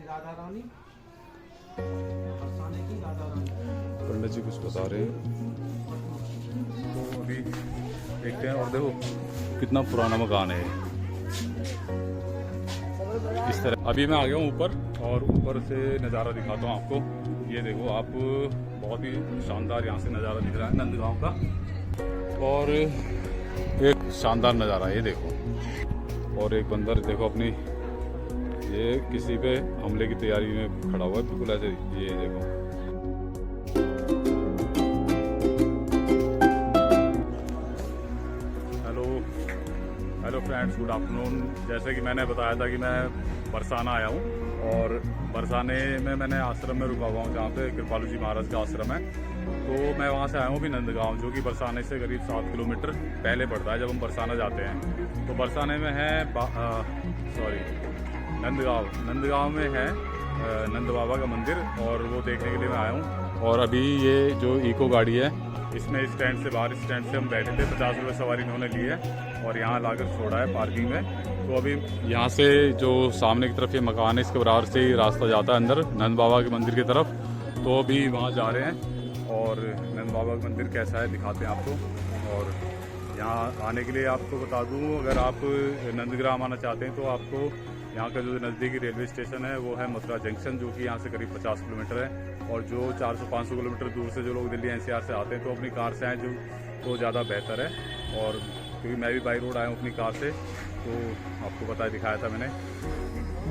राधा रानी, बरसाने की राधा रानी। पंडित जी कुछ बता रहे हैं, तो अभी देखते हैं। और देखो कितना पुराना मकान है इस तरह। अभी मैं आ गया हूँ ऊपर, और ऊपर से नज़ारा दिखाता हूँ आपको। ये देखो आप, बहुत ही शानदार यहाँ से नज़ारा दिख रहा है नंदगांव का, और एक शानदार नज़ारा ये देखो। और एक बंदर देखो अपनी, ये किसी पे हमले की तैयारी में खड़ा हुआ है बिल्कुल ऐसे। ये देखो हेलो फ्रेंड्स, गुड आफ्टरनून। जैसे कि मैंने बताया था कि मैं बरसाना आया हूँ, और बरसाने में मैंने आश्रम में रुका हुआ हूँ जहाँ पे कृपालू जी महाराज का आश्रम है। तो मैं वहाँ से आया हूँ भी नंदगांव, जो कि बरसाने से करीब 7 किलोमीटर पहले पड़ता है जब हम बरसाना जाते हैं। तो बरसाने में है नंदगांव में है नंद बाबा का मंदिर, और वो देखने के लिए मैं आया हूँ। और अभी ये जो इको गाड़ी है, इसमें स्टैंड से बाहर, स्टैंड से हम बैठे थे, 50 रुपये सवारी इन्होंने ली है, और यहाँ लाकर छोड़ा है पार्किंग में। तो अभी यहाँ से जो सामने की तरफ ये मकान है, इसके बराबर से ही रास्ता जाता है अंदर नंद बाबा के मंदिर की तरफ। तो अभी वहाँ जा रहे हैं, और नंद बाबा का मंदिर कैसा है दिखाते हैं आपको। और यहाँ आने के लिए आपको बता दूँ, अगर आप नंदग्राम आना चाहते हैं तो आपको यहाँ का जो नज़दीकी रेलवे स्टेशन है वो है मथुरा जंक्शन, जो कि यहाँ से करीब 50 किलोमीटर है। और जो 400-500 किलोमीटर दूर से जो लोग दिल्ली एनसीआर से आते हैं तो अपनी कार से आएँ जो तो ज़्यादा बेहतर है। और क्योंकि मैं भी बाई रोड आया हूँ अपनी कार से, तो आपको बताया दिखाया था मैंने।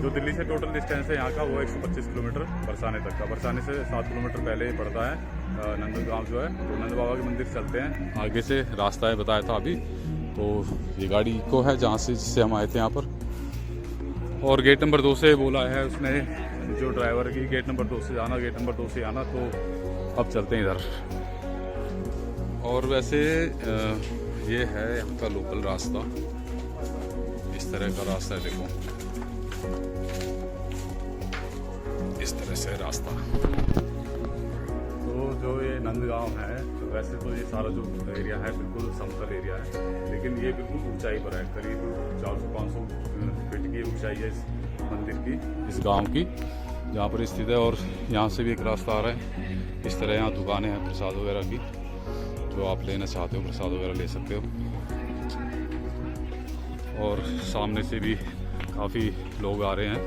जो दिल्ली से टोटल डिस्टेंस है यहाँ का वो 125 किलोमीटर बरसाने तक का। बरसाने से 7 किलोमीटर पहले ही पड़ता है नंदगांव जो है। तो नंद बाबा के मंदिर चलते हैं, आगे से रास्ता है बताया था अभी। तो ये गाड़ी को है जहाँ से जिससे हम आए थे यहाँ पर, और गेट नंबर 2 से बोला है उसने जो ड्राइवर की, गेट नंबर 2 से जाना, गेट नंबर 2 से आना। तो अब चलते हैं इधर। और वैसे ये है यहाँ का लोकल रास्ता, इस तरह का रास्ता है देखो, इस तरह से रास्ता। तो जो ये नंदगांव है, तो वैसे तो ये सारा जो एरिया है बिल्कुल समतल एरिया है, लेकिन ये बिल्कुल ऊंचाई पर है। करीब 400-500 फीट की ऊंचाई है इस मंदिर की, इस गांव की जहाँ पर स्थित है। और यहाँ से भी एक रास्ता आ रहा है इस तरह। यहाँ दुकानें हैं प्रसाद वगैरह की, जो आप लेना चाहते हो प्रसाद वगैरह ले सकते हो। और सामने से भी काफ़ी लोग आ रहे हैं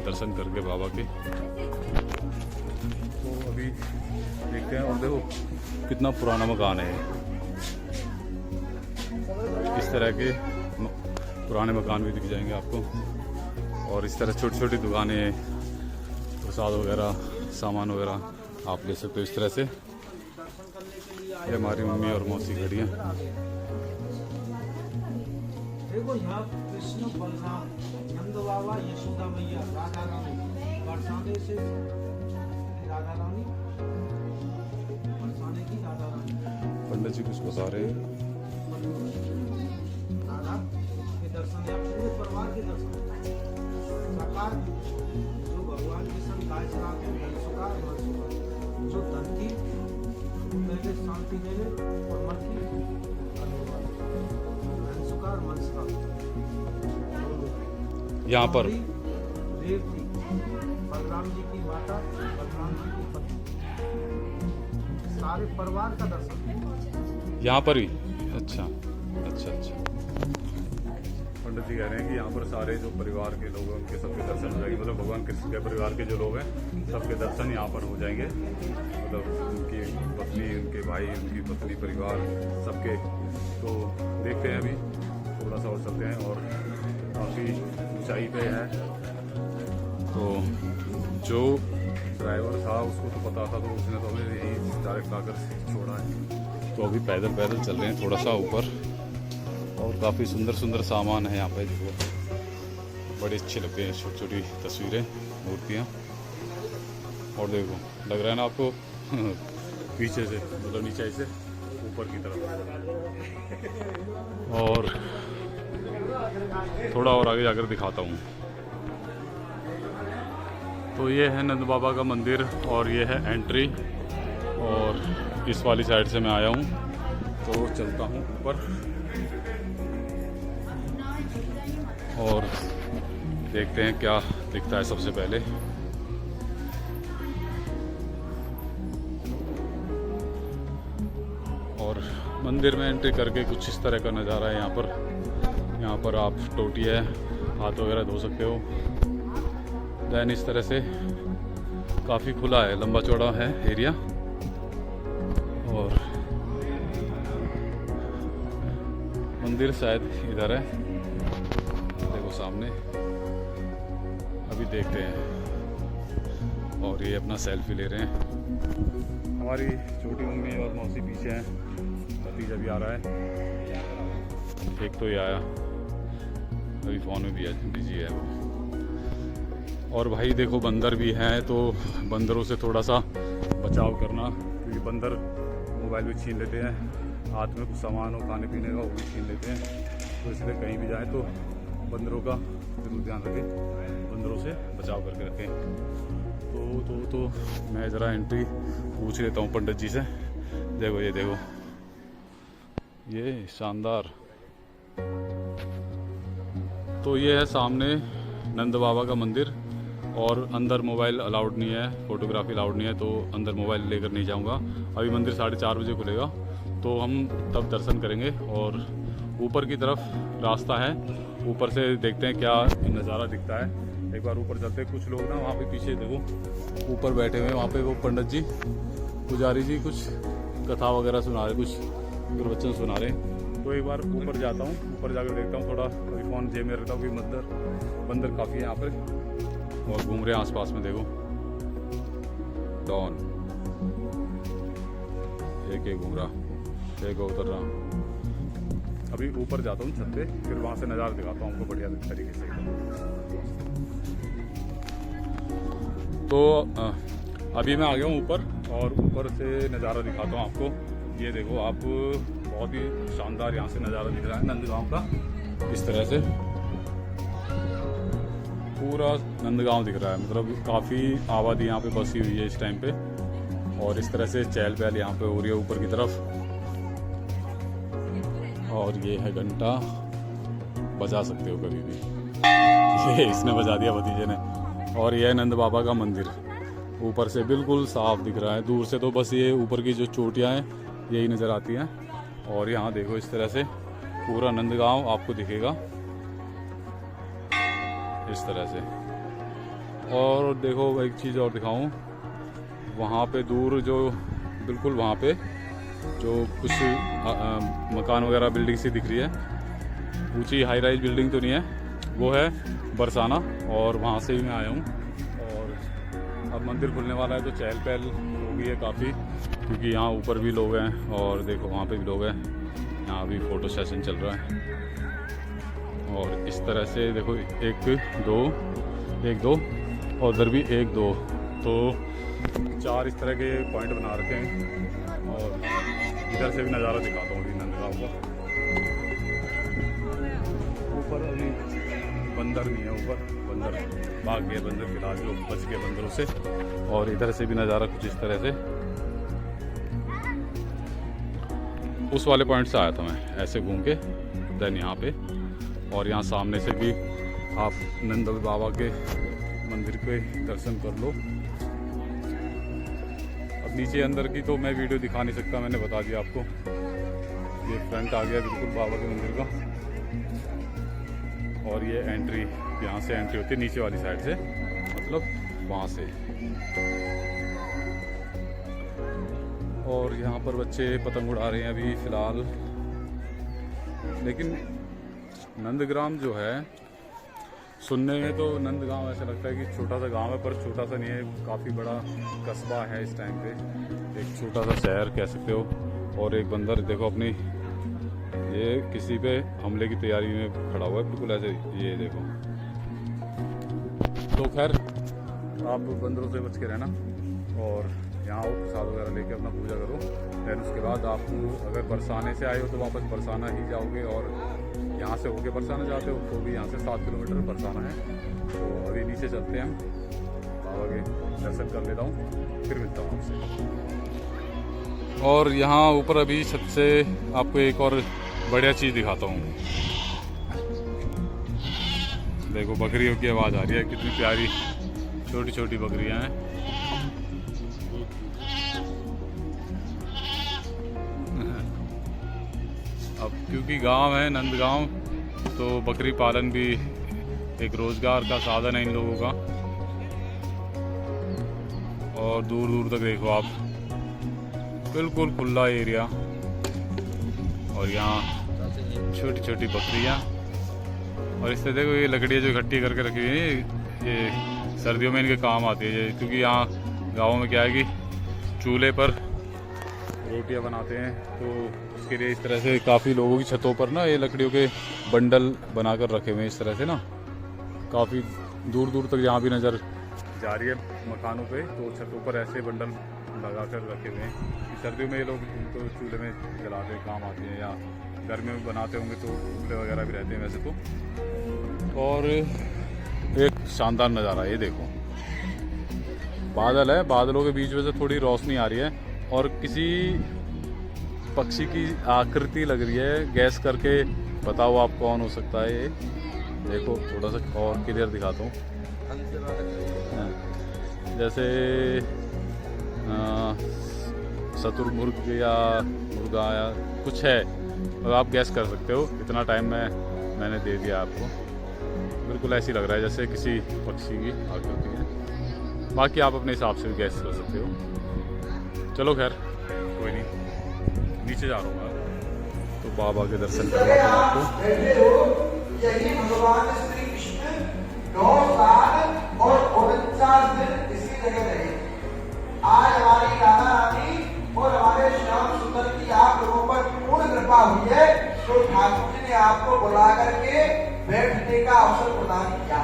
दर्शन करके बाबा के। तो अभी देखते हैं। और देखो कितना पुराना मकान है, इस तरह के पुराने मकान भी दिख जाएंगे आपको। और इस तरह छोटी छोटी दुकानें, प्रसाद वगैरह, सामान वगैरह आप ले सकते हो इस तरह से। ये हमारी मम्मी और मौसी खड़ी हैं। देखो यहाँ कृष्ण बलराम, नंद बाबा, यशोदा मैया, राधा रानी, बरसाने से राधा रानी, बरसाने की राधा रानी। पंडित जी कुछ बता रहे हैं। राधा के दर्शन या पूरे परिवार के दर्शन, साकार जो भगवान के संग गाय चलाते हैं, मनसुकार मनसुकार, जो धन की पहले शांति देने और मन की मनसुकार मनसुकार। यहाँ पर रेवती बलराम जी की माता, बलराम जी की पत्नी, सारे परिवार का दर्शन यहाँ पर ही। अच्छा अच्छा अच्छा। पंडित जी कह रहे हैं कि यहाँ पर सारे जो परिवार के लोग हैं उनके सबके दर्शन हो जाएंगे। मतलब भगवान कृष्ण के परिवार के जो लोग हैं सबके दर्शन यहाँ पर हो जाएंगे। मतलब उनकी पत्नी, उनके भाई, उनकी पत्नी, परिवार सबके। तो देखते हैं अभी थोड़ा सा और चलते हैं। और काफ़ी ऊंचाई पे है, तो जो ड्राइवर था उसको तो पता था, तो उसने तो हमें यही डायरेक्ट आकर छोड़ा है। तो अभी पैदल पैदल चल रहे हैं थोड़ा सा ऊपर। और काफ़ी सुंदर सुंदर सामान है यहाँ पे, जो बड़े अच्छे लगते हैं, छोटी छोटी तस्वीरें, मूर्तियाँ। और देखो लग रहा है ना आपको पीछे से, मतलब नीचे से ऊपर की तरफ। और थोड़ा और आगे जाकर दिखाता हूँ। तो ये है नंद बाबा का मंदिर, और ये है एंट्री। और इस वाली साइड से मैं आया हूँ, तो चलता हूँ ऊपर। और देखते हैं क्या दिखता है सबसे पहले। और मंदिर में एंट्री करके कुछ इस तरह का नज़ारा है यहाँ पर। यहाँ पर आप टोटी है, हाथ वगैरह धो सकते हो। दैन इस तरह से काफ़ी खुला है, लंबा चौड़ा है एरिया। और मंदिर शायद इधर है, देखो सामने, अभी देखते हैं। और ये अपना सेल्फी ले रहे हैं। हमारी छोटी मम्मी और मौसी पीछे हैं, भतीजा भी आ रहा है। एक तो ये आया, अभी फ़ोन में बिजी है वो। और भाई देखो बंदर भी हैं, तो बंदरों से थोड़ा सा बचाव करना, क्योंकि बंदर मोबाइल भी छीन लेते हैं, हाथ में कुछ सामान हो खाने पीने का वो भी छीन लेते हैं। तो इसलिए कहीं भी जाए तो बंदरों का जरूर ध्यान रखें, बंदरों से बचाव करके रखें। तो मैं ज़रा एंट्री पूछ लेता हूँ पंडित जी से। देखो ये देखो, ये शानदार। तो ये है सामने नंद बाबा का मंदिर, और अंदर मोबाइल अलाउड नहीं है, फ़ोटोग्राफी अलाउड नहीं है, तो अंदर मोबाइल लेकर नहीं जाऊंगा। अभी मंदिर 4:30 बजे खुलेगा, तो हम तब दर्शन करेंगे। और ऊपर की तरफ रास्ता है, ऊपर से देखते हैं क्या नज़ारा दिखता है। एक बार ऊपर चलते हैं। कुछ लोग ना वहाँ पे पीछे देखो ऊपर बैठे हुए हैं, वहाँ पे वो पंडित जी, पुजारी जी कुछ कथा वगैरह सुना रहे, कुछ प्रवचन सुना रहे। तो एक बार ऊपर जाता हूँ, ऊपर जाकर देखता हूँ। थोड़ा अभी फ़ोन जेब में रखता हूँ, क्योंकि बंदर काफ़ी है यहाँ पर और घूम रहे हैं आसपास में। देखो डॉन एक घूम रहा, एक उतर रहा। अभी ऊपर जाता हूँ छत पे, फिर वहाँ से नज़ारा दिखाता हूँ आपको बढ़िया तरीके से। तो अभी मैं आ गया हूँ ऊपर, और ऊपर से नज़ारा दिखाता हूँ आपको। ये देखो आप, बहुत ही शानदार यहाँ से नज़ारा दिख रहा है नंदगांव का। इस तरह से पूरा नंदगांव दिख रहा है, मतलब काफ़ी आबादी यहाँ पे बसी हुई है इस टाइम पे। और इस तरह से चहल पहल यहाँ पे हो रही है ऊपर की तरफ। और ये है घंटा, बजा सकते हो कभी भी। ये इसने बजा दिया भतीजे ने। और यह है नंद बाबा का मंदिर, ऊपर से बिल्कुल साफ दिख रहा है। दूर से तो बस ये ऊपर की जो चोटियाँ हैं यही नज़र आती हैं। और यहाँ देखो इस तरह से पूरा नंदगांव आपको दिखेगा इस तरह से। और देखो एक चीज़ और दिखाऊं, वहाँ पे दूर जो बिल्कुल वहाँ पे जो कुछ मकान वगैरह बिल्डिंग सी दिख रही है, ऊंची हाई राइज बिल्डिंग तो नहीं है, वो है बरसाना। और वहाँ से ही मैं आया हूँ। और अब मंदिर खुलने वाला है, तो चहल पहल हो गई है काफ़ी, क्योंकि यहाँ ऊपर भी लोग हैं और देखो वहाँ पे भी लोग हैं। यहाँ भी फ़ोटो सेशन चल रहा है। और इस तरह से देखो 1 2 और उधर भी 1 2, तो 4 इस तरह के पॉइंट बना रखे हैं। और इधर से भी नज़ारा दिखाता हूँ नंदगांव का। ऊपर अभी बंदर नहीं है, ऊपर बंदर भाग गए, बंदर फिलहाल जो बच गए बंदरों से। और इधर से भी नज़ारा कुछ इस तरह से, उस वाले पॉइंट से आया था मैं ऐसे घूम के, देन यहाँ पे। और यहाँ सामने से भी आप नंद बाबा के मंदिर पे दर्शन कर लो। अब नीचे अंदर की तो मैं वीडियो दिखा नहीं सकता, मैंने बता दिया आपको। ये फ्रंट आ गया बिल्कुल बाबा के मंदिर का। और ये एंट्री, यहाँ से एंट्री होती है नीचे वाली साइड से, मतलब वहाँ से। और यहाँ पर बच्चे पतंग उड़ा रहे हैं अभी फ़िलहाल। लेकिन नंदग्राम जो है, सुनने में तो नंदगांव ऐसा लगता है कि छोटा सा गांव है, पर छोटा सा नहीं है, काफ़ी बड़ा कस्बा है इस टाइम पे, एक छोटा सा शहर कह सकते हो। और एक बंदर देखो अपनी, ये किसी पे हमले की तैयारी में खड़ा हुआ है बिल्कुल ऐसे, ये देखो। तो खैर आप बंदरों से बच के रहना, और यहाँ आओ प्रसाद वगैरह लेके अपना पूजा करो। फिर उसके बाद आप अगर बरसाने से आए हो तो वापस बरसाना ही जाओगे, और यहाँ से होके बरसाना जाते हो तो भी यहाँ से 7 किलोमीटर बरसाना है। तो अभी नीचे चलते हैं, बाबा के दर्शन कर लेता हूँ, फिर मिलता हूँ आपसे। और यहाँ ऊपर अभी छत से आपको एक और बढ़िया चीज़ दिखाता हूँ। देखो बकरियों की आवाज़ आ रही है, कितनी प्यारी छोटी छोटी बकरियाँ हैं। अब क्योंकि गांव है नंदगांव, तो बकरी पालन भी एक रोज़गार का साधन है इन लोगों का। और दूर दूर तक देखो आप, बिल्कुल खुला एरिया, और यहाँ छोटी छोटी बकरियाँ। और इससे देखो ये लकड़ियाँ जो इकट्ठी करके रखी हुई है, ये सर्दियों में इनके काम आती है, क्योंकि यहाँ गाँव में क्या है कि चूल्हे पर रोटियाँ बनाते हैं, तो उसके लिए इस तरह से काफ़ी लोगों की छतों पर ना ये लकड़ियों के बंडल बनाकर रखे हुए हैं इस तरह से ना, काफ़ी दूर दूर तक यहाँ भी नज़र जा रही है मकानों पे, तो छतों पर ऐसे बंडल लगा कर रखे हुए हैं कि सर्दियों में ये लोग उनको चूल्हे में जलाते काम आते हैं, या गर्मियों में बनाते होंगे तो चूल्हे वगैरह भी रहते हैं वैसे तो। और एक शानदार नज़ारा, ये देखो बादल है, बादलों के बीच में से थोड़ी रोशनी आ रही है और किसी पक्षी की आकृति लग रही है। गैस करके बताओ आप कौन हो सकता है ये। देखो थोड़ा सा और क्लियर दिखाता हूँ, जैसे शतुरमुर्ग या मुर्गा या कुछ है, और आप गैस कर सकते हो। इतना टाइम मैंने दे दिया आपको, बिल्कुल ऐसी लग रहा है जैसे किसी पक्षी की आकृति है। बाकी आप अपने हिसाब से भी गैस कर सकते हो। चलो खैर कोई नहीं, नीचे जा रहा हूँ मैं, तो बाबा के दर्शन करवाता हूँ आपको। यही भगवान श्री कृष्ण 9 साल और 49 दिन इसी जगह रहे। आज हमारी राधा रानी और हमारे श्याम सुंदर की आप लोगों पर पूर्ण कृपा हुई है, तो ठाकुर जी ने आपको बुला करके बैठने का अवसर प्रदान किया।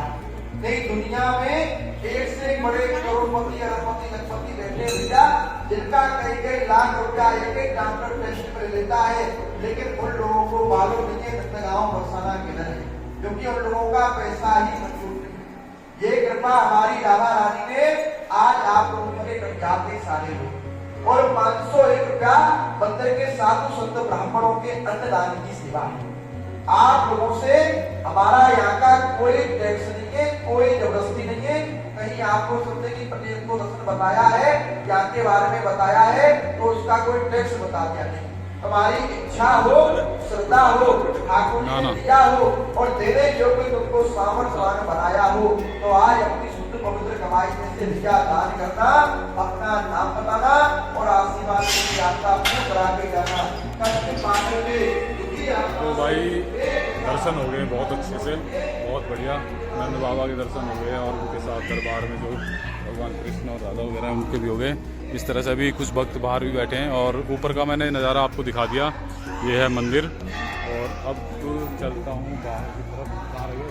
नहीं, दुनिया में एक से एक बड़े करोड़पति, अरबपति, लखपति बैठे भैया, जिनका कई लाख रुपया एक डॉक्टर टेस्ट में लेता है, लेकिन उन लोगों को मालूम नहीं है नंदगांव बरसाना किधर है, क्योंकि उन लोगों का पैसा ही मंजूर नहीं। ये कृपा हमारी राधा रानी ने आज आप लोगों के जाते सारे लोग, और 501 रुपया मंदिर के साधु संत ब्राह्मणों के अन्नदान की सेवा है। आप लोगों से हमारा यहाँ का कोई टैक्स नहीं है, कोई जबरदस्ती नहीं है। कहीं आपको समझे कि पटेल को दर्शन बताया है, यहाँ के बारे में बताया है, तो उसका कोई टैक्स बता दिया नहीं। हमारी इच्छा हो, श्रद्धा हो, ठाकुर ने दिया हो और देने योग्य तुमको सामर्थ्यवान बनाया हो, तो आज अपनी शुद्ध पवित्र कमाई में से दिया दान करना, अपना नाम बताना और आशीर्वाद की यात्रा पूर्ण करा के जाना। कष्ट पाने के तो भाई दर्शन हो गए बहुत अच्छे से, बहुत बढ़िया। नंद बाबा के दर्शन हो गए और उनके साथ दरबार में जो भगवान कृष्ण और राधा वगैरह हैं उनके भी हो गए। इस तरह से अभी कुछ भक्त बाहर भी बैठे हैं, और ऊपर का मैंने नज़ारा आपको दिखा दिया, ये है मंदिर। और अब चलता हूँ बाहर की तरफ। कहाँ रहे,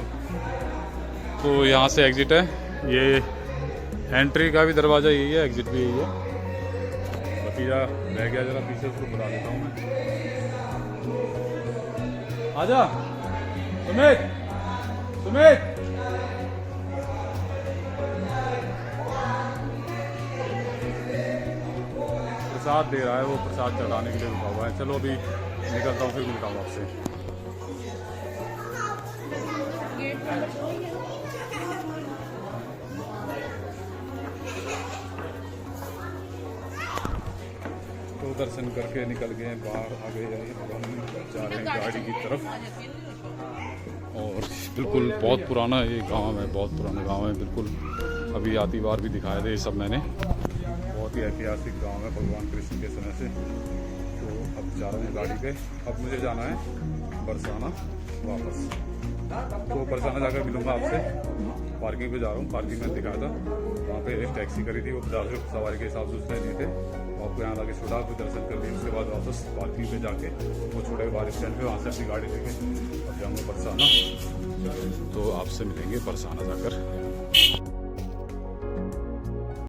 तो यहाँ से एग्ज़िट है, ये एंट्री का भी दरवाज़ा यही है, एग्ज़िट भी यही है। भतीजा रह गया जरा पीछे, उसको बुला देता हूँ मैं। आजा सुमित, सुमित प्रसाद दे रहा है, वो प्रसाद चढ़ाने के लिए रुका हुआ है। चलो अभी निकलता हूँ, फिर मिलता हूँ आपसे। तो दर्शन करके निकल गए बाहर, आ गए, हम जा रहे हैं गाड़ी की तरफ। और बिल्कुल बहुत पुराना ये गांव है, बहुत पुराना गांव है बिल्कुल। अभी आती बार भी दिखाए थे ये सब मैंने, बहुत ही ऐतिहासिक गांव है भगवान कृष्ण के समय से। तो अब जा रहे हैं गाड़ी पे। अब मुझे जाना है बरसाना वापस, तो बरसाना जाकर मिलूँगा आपसे। पार्किंग पे जा रहा हूँ, पार्किंग में दिखाया था, वहाँ पे एक टैक्सी करी थी, वो 50 रुपये सवारी के हिसाब से उसने लिए थे। आपको यहाँ लाके छोड़ा, फिर दर्शन कर लिए, उसके बाद वापस पार्किंग पे जाके वो छोड़े बाहर स्टैंड पे, वहाँ से अपनी गाड़ी लेके अब जाऊँगा बरसाना। तो आपसे मिलेंगे बरसाना जाकर।